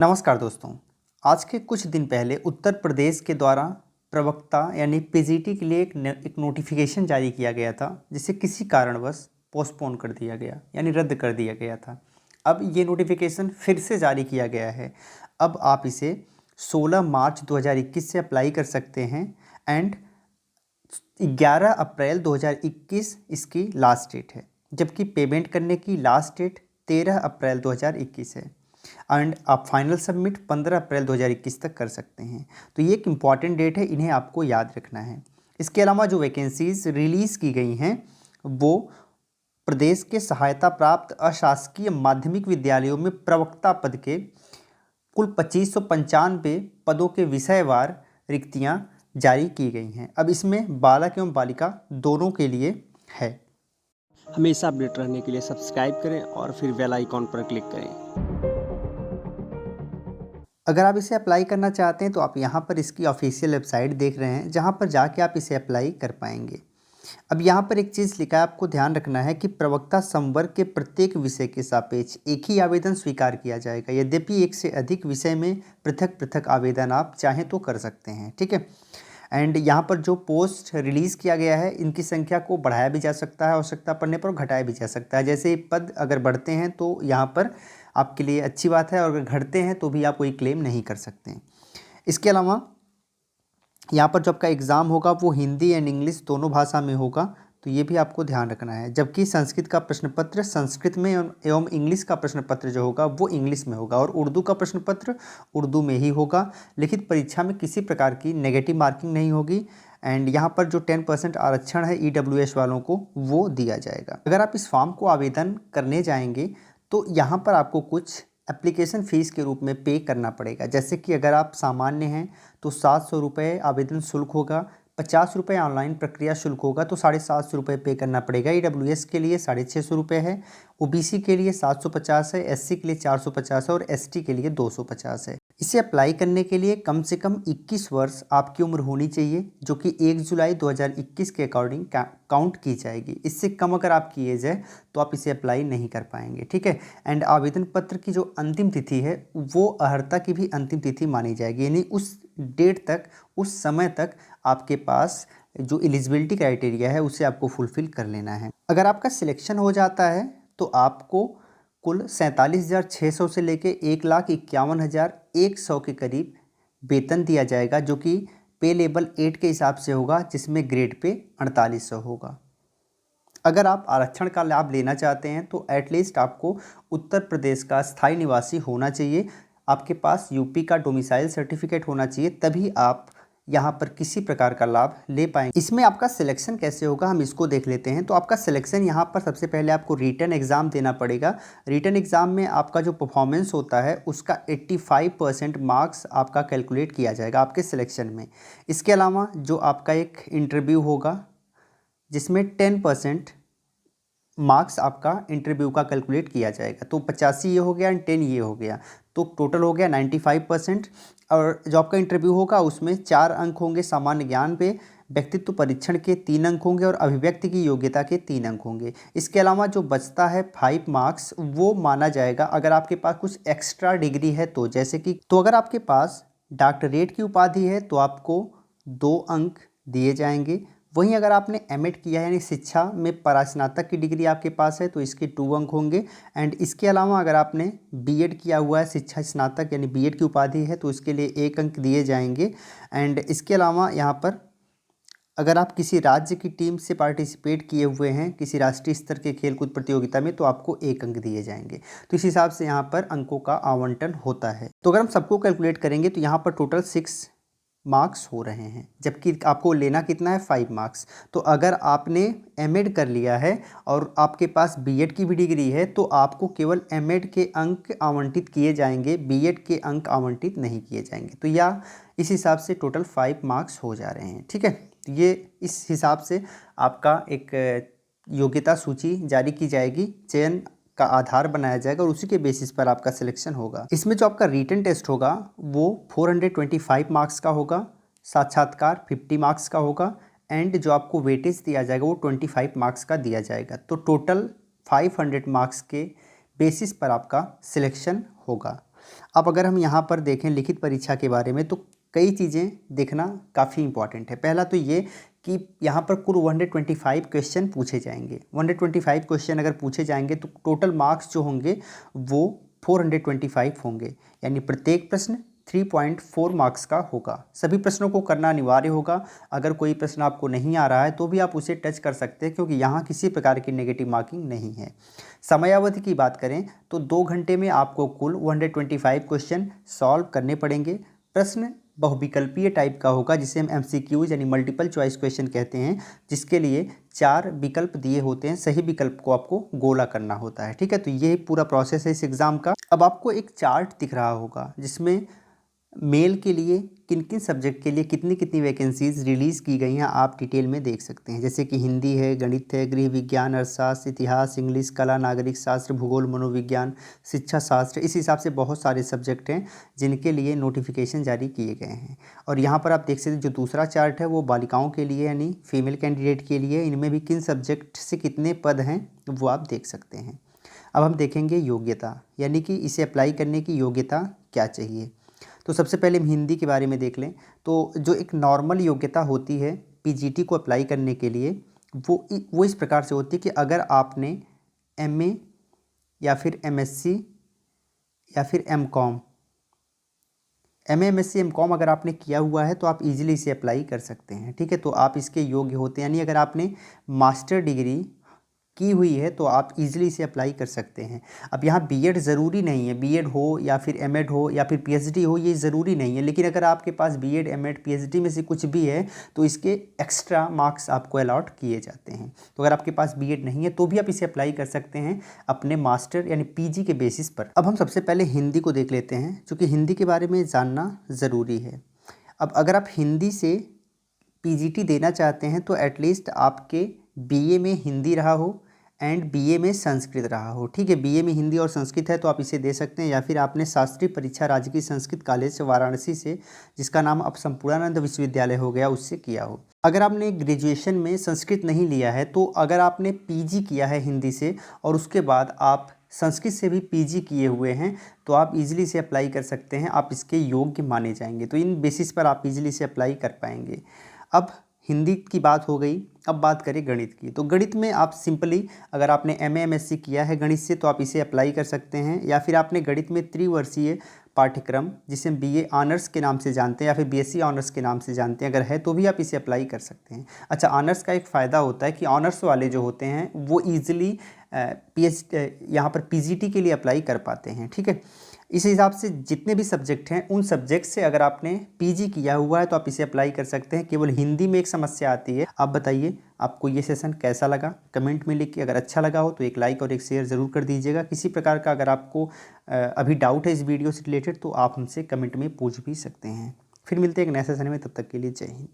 नमस्कार दोस्तों। आज के कुछ दिन पहले उत्तर प्रदेश के द्वारा प्रवक्ता यानी पीजीटी के लिए एक नोटिफिकेशन जारी किया गया था, जिसे किसी कारणवश पोस्टपोन कर दिया गया यानी रद्द कर दिया गया था। अब ये नोटिफिकेशन फिर से जारी किया गया है। अब आप इसे 16 मार्च 2021 से अप्लाई कर सकते हैं एंड 11 अप्रैल 2021 इसकी लास्ट डेट है, जबकि पेमेंट करने की लास्ट डेट 13 अप्रैल 2021 है एंड आप फाइनल सबमिट 15 अप्रैल 2021 तक कर सकते हैं। तो ये एक इम्पॉर्टेंट डेट है, इन्हें आपको याद रखना है। इसके अलावा जो वैकेंसीज रिलीज़ की गई हैं वो प्रदेश के सहायता प्राप्त अशासकीय माध्यमिक विद्यालयों में प्रवक्ता पद के कुल 2595 पदों के विषयवार रिक्तियां जारी की गई हैं। अब इसमें बालक एवं बालिका दोनों के लिए है। हमेशा अपडेट रहने के लिए सब्सक्राइब करें और फिर बेल आइकॉन पर क्लिक करें। अगर आप इसे अप्लाई करना चाहते हैं तो आप यहाँ पर इसकी ऑफिशियल वेबसाइट देख रहे हैं, जहाँ पर जाके आप इसे अप्लाई कर पाएंगे। अब यहाँ पर एक चीज़ लिखा है, आपको ध्यान रखना है कि प्रवक्ता संवर्ग के प्रत्येक विषय के सापेक्ष एक ही आवेदन स्वीकार किया जाएगा। यद्यपि एक से अधिक विषय में पृथक पृथक आवेदन आप चाहें तो कर सकते हैं, ठीक है। एंड यहाँ पर जो पोस्ट रिलीज़ किया गया है, इनकी संख्या को बढ़ाया भी जा सकता है, आवश्यकता पड़ने पर घटाया भी जा सकता है। जैसे पद अगर बढ़ते हैं तो यहाँ पर आपके लिए अच्छी बात है, और अगर घटते हैं तो भी आप कोई क्लेम नहीं कर सकते हैं। इसके अलावा यहाँ पर जो आपका एग्ज़ाम होगा वो हिंदी एंड इंग्लिश दोनों भाषा में होगा, तो ये भी आपको ध्यान रखना है। जबकि संस्कृत का प्रश्न पत्र संस्कृत में एवं इंग्लिश का प्रश्न पत्र जो होगा वो इंग्लिश में होगा, और उर्दू का प्रश्न पत्र उर्दू में ही होगा। लिखित परीक्षा में किसी प्रकार की नेगेटिव मार्किंग नहीं होगी। एंड यहाँ पर जो 10% आरक्षण है EWS वालों को वो दिया जाएगा। अगर आप इस फॉर्म को आवेदन करने जाएंगे तो यहाँ पर आपको कुछ एप्लीकेशन फ़ीस के रूप में पे करना पड़ेगा। जैसे कि अगर आप सामान्य हैं तो 700 रुपये आवेदन शुल्क होगा, 50 रुपये ऑनलाइन प्रक्रिया शुल्क होगा, तो 750 रुपये पे करना पड़ेगा। EWS के लिए 650 रुपये है, OBC के लिए 750 है, SC के लिए 450 है और ST के लिए 250 है। इसे अप्लाई करने के लिए कम से कम 21 वर्ष आपकी उम्र होनी चाहिए, जो कि 1 जुलाई 2021 के अकॉर्डिंग काउंट की जाएगी। इससे कम अगर आपकी एज है तो आप इसे अप्लाई नहीं कर पाएंगे, ठीक है। एंड आवेदन पत्र की जो अंतिम तिथि है वो अर्हता की भी अंतिम तिथि मानी जाएगी, यानी उस डेट तक, उस समय तक आपके पास जो एलिजिबिलिटी क्राइटेरिया है उसे आपको फुलफिल कर लेना है। अगर आपका सिलेक्शन हो जाता है तो आपको कुल 47,600 से लेके 1,51,100 के करीब वेतन दिया जाएगा, जो कि पे लेवल 8 के हिसाब से होगा, जिसमें ग्रेड पे 4800 होगा। अगर आप आरक्षण का लाभ लेना चाहते हैं तो एटलीस्ट आपको उत्तर प्रदेश का स्थायी निवासी होना चाहिए, आपके पास यूपी का डोमिसाइल सर्टिफिकेट होना चाहिए, तभी आप यहाँ पर किसी प्रकार का लाभ ले पाएंगे। इसमें आपका सिलेक्शन कैसे होगा हम इसको देख लेते हैं। तो आपका सिलेक्शन यहाँ पर सबसे पहले आपको रिटन एग्ज़ाम देना पड़ेगा। रिटन एग्ज़ाम में आपका जो परफॉर्मेंस होता है उसका 85% मार्क्स आपका कैलकुलेट किया जाएगा आपके सिलेक्शन में। इसके अलावा जो आपका एक इंटरव्यू होगा जिसमें 10% मार्क्स आपका इंटरव्यू का कैलकुलेट किया जाएगा, तो 85 ये हो गया एंड 10 ये हो गया, तो टोटल हो गया 95%। और जो आपका इंटरव्यू होगा उसमें 4 अंक होंगे सामान्य ज्ञान पे, व्यक्तित्व परीक्षण के 3 अंक होंगे और अभिव्यक्ति की योग्यता के 3 अंक होंगे। इसके अलावा जो बचता है 5 मार्क्स वो माना जाएगा अगर आपके पास कुछ एक्स्ट्रा डिग्री है तो, जैसे कि अगर आपके पास डॉक्टरेट की उपाधि है तो आपको 2 अंक दिए जाएंगे। वहीं अगर आपने एमएड किया है यानी शिक्षा में परास्नातक की डिग्री आपके पास है तो इसके 2 अंक होंगे। एंड इसके अलावा अगर आपने बीएड किया हुआ है शिक्षा स्नातक यानी बीएड की उपाधि है तो इसके लिए 1 अंक दिए जाएंगे। एंड इसके अलावा यहाँ पर अगर आप किसी राज्य की टीम से पार्टिसिपेट किए हुए हैं किसी राष्ट्रीय स्तर के खेलकूद प्रतियोगिता में तो आपको 1 अंक दिए जाएंगे। तो इस हिसाब से यहाँ पर अंकों का आवंटन होता है। तो अगर हम सबको कैलकुलेट करेंगे तो यहाँ पर टोटल 6 मार्क्स हो रहे हैं, जबकि आपको लेना कितना है 5 मार्क्स। तो अगर आपने एमएड कर लिया है और आपके पास बीएड की भी डिग्री है तो आपको केवल एमएड के अंक आवंटित किए जाएंगे, बीएड के अंक आवंटित नहीं किए जाएंगे। तो या इस हिसाब से टोटल 5 मार्क्स हो जा रहे हैं, ठीक है। ये इस हिसाब से आपका एक योग्यता सूची जारी की जाएगी, चयन का आधार बनाया जाएगा और उसी के बेसिस पर आपका सिलेक्शन होगा। इसमें जो आपका रिटन टेस्ट होगा वो 425 मार्क्स का होगा, साक्षात्कार 50 मार्क्स का होगा एंड जो आपको वेटेज दिया जाएगा वो 25 मार्क्स का दिया जाएगा। तो टोटल 500 मार्क्स के बेसिस पर आपका सिलेक्शन होगा। अब अगर हम यहाँ पर देखें लिखित परीक्षा के बारे में, तो कई चीज़ें देखना काफ़ी इंपॉर्टेंट है। पहला तो ये कि यहाँ पर कुल 125 क्वेश्चन पूछे जाएंगे। 125 क्वेश्चन अगर पूछे जाएंगे तो टोटल मार्क्स जो होंगे वो 425 होंगे, यानी प्रत्येक प्रश्न 3.4 मार्क्स का होगा। सभी प्रश्नों को करना अनिवार्य होगा। अगर कोई प्रश्न आपको नहीं आ रहा है तो भी आप उसे टच कर सकते हैं, क्योंकि यहाँ किसी प्रकार की नेगेटिव मार्किंग नहीं है। समयावधि की बात करें तो 2 घंटे में आपको कुल 125 क्वेश्चन सॉल्व करने पड़ेंगे। प्रश्न बहुविकल्पीय टाइप का होगा, जिसे हम MCQs यानी मल्टीपल चॉइस क्वेश्चन कहते हैं, जिसके लिए 4 विकल्प दिए होते हैं। सही विकल्प को आपको गोला करना होता है। ठीक है, तो ये पूरा प्रोसेस है इस एग्ज़ाम का। अब आपको एक चार्ट दिख रहा होगा जिसमें मेल के लिए किन किन सब्जेक्ट के लिए कितनी कितनी वैकेंसीज़ रिलीज़ की गई हैं, आप डिटेल में देख सकते हैं। जैसे कि हिंदी है, गणित है, गृह विज्ञान, अर्थशास्त्र, इतिहास, इंग्लिश, कला, नागरिक शास्त्र, भूगोल, मनोविज्ञान, शिक्षा शास्त्र। इस हिसाब से बहुत सारे सब्जेक्ट हैं जिनके लिए नोटिफिकेशन जारी किए गए हैं। और यहाँ पर आप देख सकते हैं जो दूसरा चार्ट है वो बालिकाओं के लिए यानी फीमेल कैंडिडेट के लिए, इनमें भी किन सब्जेक्ट से कितने पद हैं वो आप देख सकते हैं। अब हम देखेंगे योग्यता, यानी कि इसे अप्लाई करने की योग्यता क्या चाहिए। तो सबसे पहले हम हिंदी के बारे में देख लें। तो जो एक नॉर्मल योग्यता होती है PGT को अप्लाई करने के लिए, वो इस प्रकार से होती है कि अगर आपने MA या फिर MSc या फिर MCOM, MA MSc MCOM अगर आपने किया हुआ है तो आप इजीली इसे अप्लाई कर सकते हैं। ठीक है, तो आप इसके योग्य होते हैं। यानी अगर आपने मास्टर डिग्री की हुई है तो आप इजीली इसे अप्लाई कर सकते हैं। अब यहाँ बीएड ज़रूरी नहीं है, बीएड हो या फिर एमएड हो या फिर पीएचडी हो, ये ज़रूरी नहीं है। लेकिन अगर आपके पास बीएड एमएड पीएचडी में से कुछ भी है तो इसके एक्स्ट्रा मार्क्स आपको अलॉट किए जाते हैं। तो अगर आपके पास बीएड नहीं है तो भी आप इसे अप्लाई कर सकते हैं अपने मास्टर यानी पीजी के बेसिस पर। अब हम सबसे पहले हिंदी को देख लेते हैं, क्योंकि हिंदी के बारे में जानना ज़रूरी है। अब अगर आप हिंदी से पीजीटी देना चाहते हैं तो एटलीस्ट आपके बीए में हिंदी रहा हो एंड बीए में संस्कृत रहा हो। ठीक है, बीए में हिंदी और संस्कृत है तो आप इसे दे सकते हैं। या फिर आपने शास्त्रीय परीक्षा राजकीय संस्कृत कॉलेज से वाराणसी से, जिसका नाम अब संपूर्णानंद विश्वविद्यालय हो गया, उससे किया हो। अगर आपने ग्रेजुएशन में संस्कृत नहीं लिया है तो अगर आपने पीजी किया है हिंदी से और उसके बाद आप संस्कृत से भी पीजी किए हुए हैं तो आप इजीली से अप्लाई कर सकते हैं। आप इसके योग्य माने जाएंगे, तो इन बेसिस पर आप इजीली से अप्लाई कर पाएंगे। अब हिंदी की बात हो गई, अब बात करें गणित की। तो गणित में आप सिंपली अगर आपने MA MSc किया है गणित से तो आप इसे अप्लाई कर सकते हैं। या फिर आपने गणित में त्रिवर्षीय पाठ्यक्रम, जिसे हम BA ऑनर्स के नाम से जानते हैं या फिर BSc ऑनर्स के नाम से जानते हैं, अगर है तो भी आप इसे अप्लाई कर सकते हैं। अच्छा, ऑनर्स का एक फ़ायदा होता है कि ऑनर्स वाले जो होते हैं वो ईजिली यहाँ पर PGT के लिए अप्लाई कर पाते हैं। ठीक है, इस हिसाब से जितने भी सब्जेक्ट हैं उन सब्जेक्ट से अगर आपने पीजी किया हुआ है तो आप इसे अप्लाई कर सकते हैं। केवल हिंदी में एक समस्या आती है। आप बताइए आपको ये सेशन कैसा लगा, कमेंट में लिख के। अगर अच्छा लगा हो तो एक लाइक और एक शेयर ज़रूर कर दीजिएगा। किसी प्रकार का अगर आपको अभी डाउट है इस वीडियो से रिलेटेड तो आप हमसे कमेंट में पूछ भी सकते हैं। फिर मिलते हैं एक नए सेशन में, तब तक के लिए जय हिंद।